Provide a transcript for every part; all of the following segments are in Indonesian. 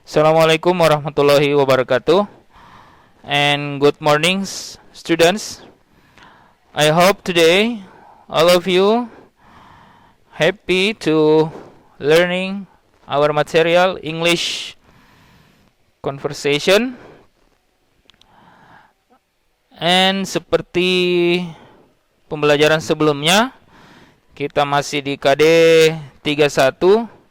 Assalamualaikum warahmatullahi wabarakatuh. And good morning, students. I hope today all of you happy to learning our material English conversation. And seperti pembelajaran sebelumnya, kita masih di KD 31.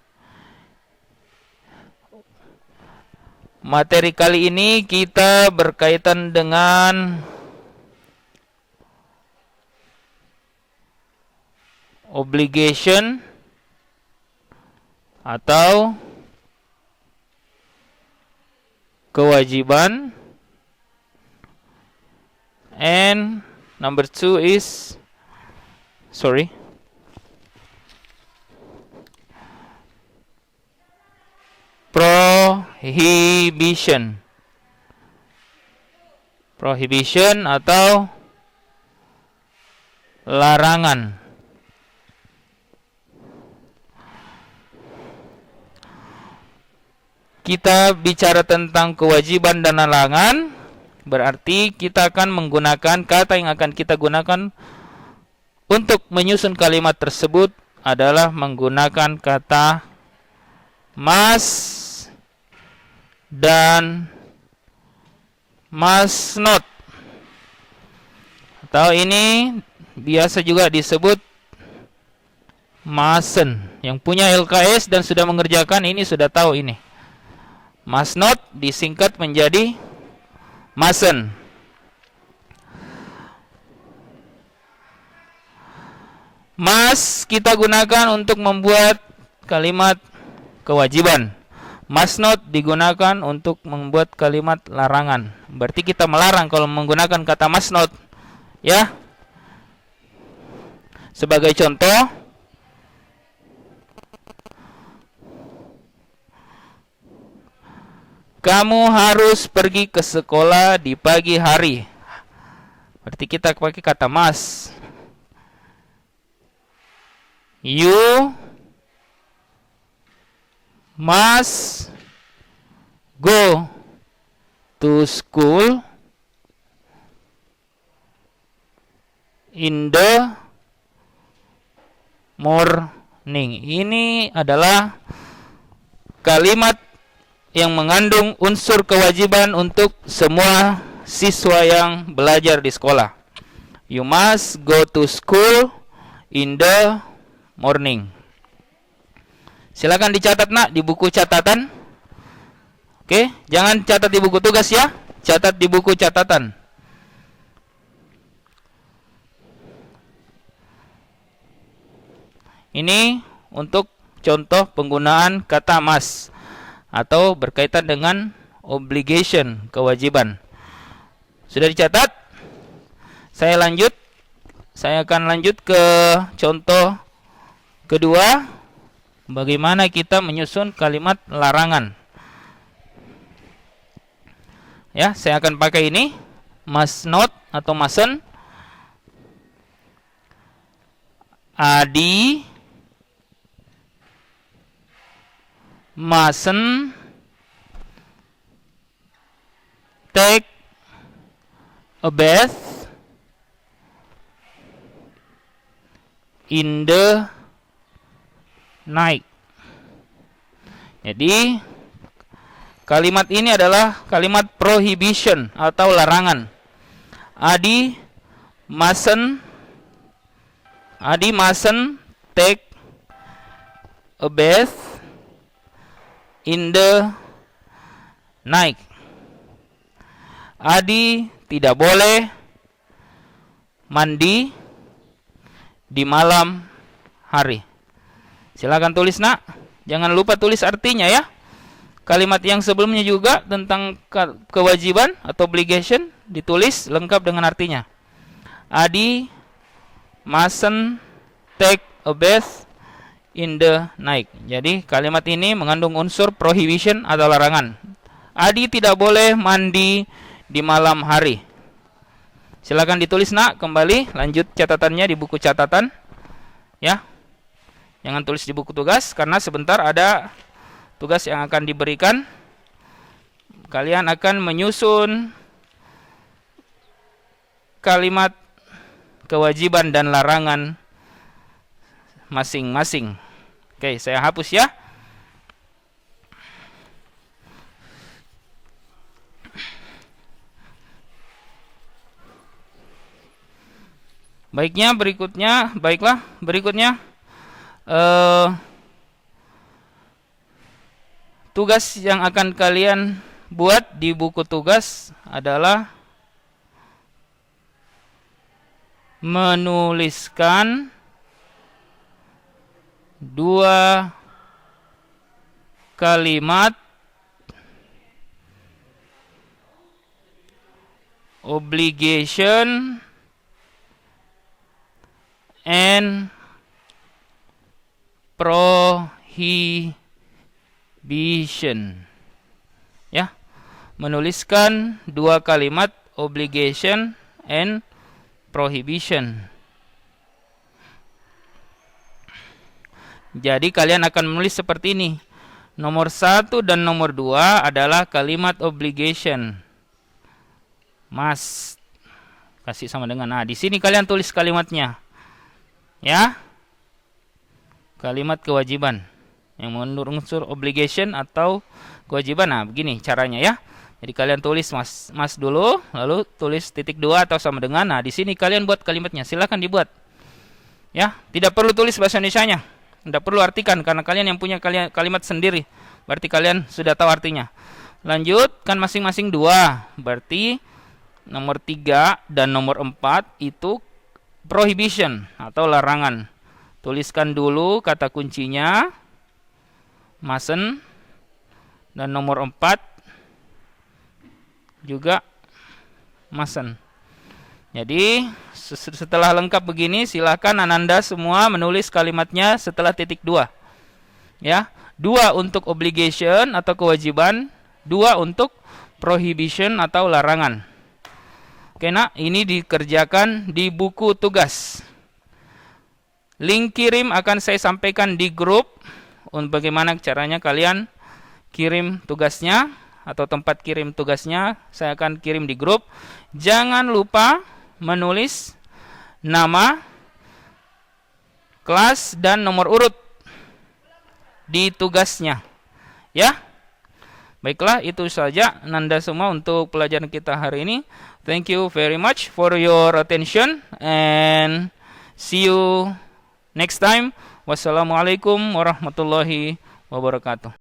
Materi kali ini kita berkaitan dengan obligation atau kewajiban, and number 2 is prohibition atau larangan. Kita bicara tentang kewajiban dan larangan, berarti kita akan menggunakan kata yang akan kita gunakan untuk menyusun kalimat tersebut adalah menggunakan kata must dan must not, atau ini biasa juga disebut mustn't. Yang punya LKS dan sudah mengerjakan ini sudah tahu ini. Must not disingkat menjadi mustn't. Must kita gunakan untuk membuat kalimat kewajiban. Must not digunakan untuk membuat kalimat larangan. Berarti kita melarang kalau menggunakan kata must not. Ya. Sebagai contoh, kamu harus pergi ke sekolah di pagi hari. Berarti kita pakai kata must. You must go to school in the morning. Ini adalah kalimat yang mengandung unsur kewajiban untuk semua siswa yang belajar di sekolah. You must go to school in the morning. Silakan dicatat nak di buku catatan. Oke, jangan catat di buku tugas ya. Catat di buku catatan. Ini untuk contoh penggunaan kata must atau berkaitan dengan obligation, kewajiban. Sudah dicatat? Saya akan lanjut ke contoh kedua. Bagaimana kita menyusun kalimat larangan. Ya, saya akan pakai ini. Must not atau mustn't. Adi mustn't take a bath in the night. Jadi kalimat ini adalah kalimat prohibition atau larangan. Adi mustn't take a bath in the night. Adi tidak boleh mandi di malam hari. Silakan tulis nak. Jangan lupa tulis artinya ya. Kalimat yang sebelumnya juga tentang kewajiban atau obligation ditulis lengkap dengan artinya. Adi mustn't take a bath in the night. Jadi kalimat ini mengandung unsur prohibition atau larangan. Adi tidak boleh mandi di malam hari. Silakan ditulis nak. Kembali lanjut catatannya di buku catatan. Ya. Jangan tulis di buku tugas karena sebentar ada tugas yang akan diberikan kalian akan menyusun kalimat kewajiban dan larangan masing-masing. Oke, saya hapus ya. Baiklah, berikutnya tugas yang akan kalian buat di buku tugas adalah menuliskan 2 kalimat obligation and prohibition. Ya, menuliskan 2 kalimat obligation and prohibition. Jadi kalian akan menulis seperti ini. Nomor 1 dan nomor 2 adalah kalimat obligation. Must. Kasih sama dengan. Nah, di sini kalian tulis kalimatnya. Ya. Kalimat kewajiban yang mengandung unsur obligation atau kewajiban. Nah, begini caranya ya. Jadi kalian tulis mas dulu, lalu tulis titik 2 atau sama dengan. Nah, di sini kalian buat kalimatnya. Silakan dibuat. Ya, tidak perlu tulis bahasa Indonesianya. Tidak perlu artikan karena kalian yang punya kalimat sendiri. Berarti kalian sudah tahu artinya. Lanjut, kan masing-masing 2. Berarti nomor 3 dan nomor 4 itu prohibition atau larangan. Tuliskan dulu kata kuncinya mustn't, dan nomor 4 juga mustn't. Jadi setelah lengkap begini, silakan Ananda semua menulis kalimatnya setelah titik 2. Ya, 2 untuk obligation atau kewajiban, 2 untuk prohibition atau larangan. Oke, nak, ini dikerjakan di buku tugas. Link kirim akan saya sampaikan di grup. Bagaimana caranya kalian kirim tugasnya atau tempat kirim tugasnya saya akan kirim di grup. Jangan lupa menulis nama, kelas, dan nomor urut di tugasnya. Ya. Baiklah, itu saja Nanda semua untuk pelajaran kita hari ini. Thank you very much for your attention and see you next time. Wassalamualaikum warahmatullahi wabarakatuh.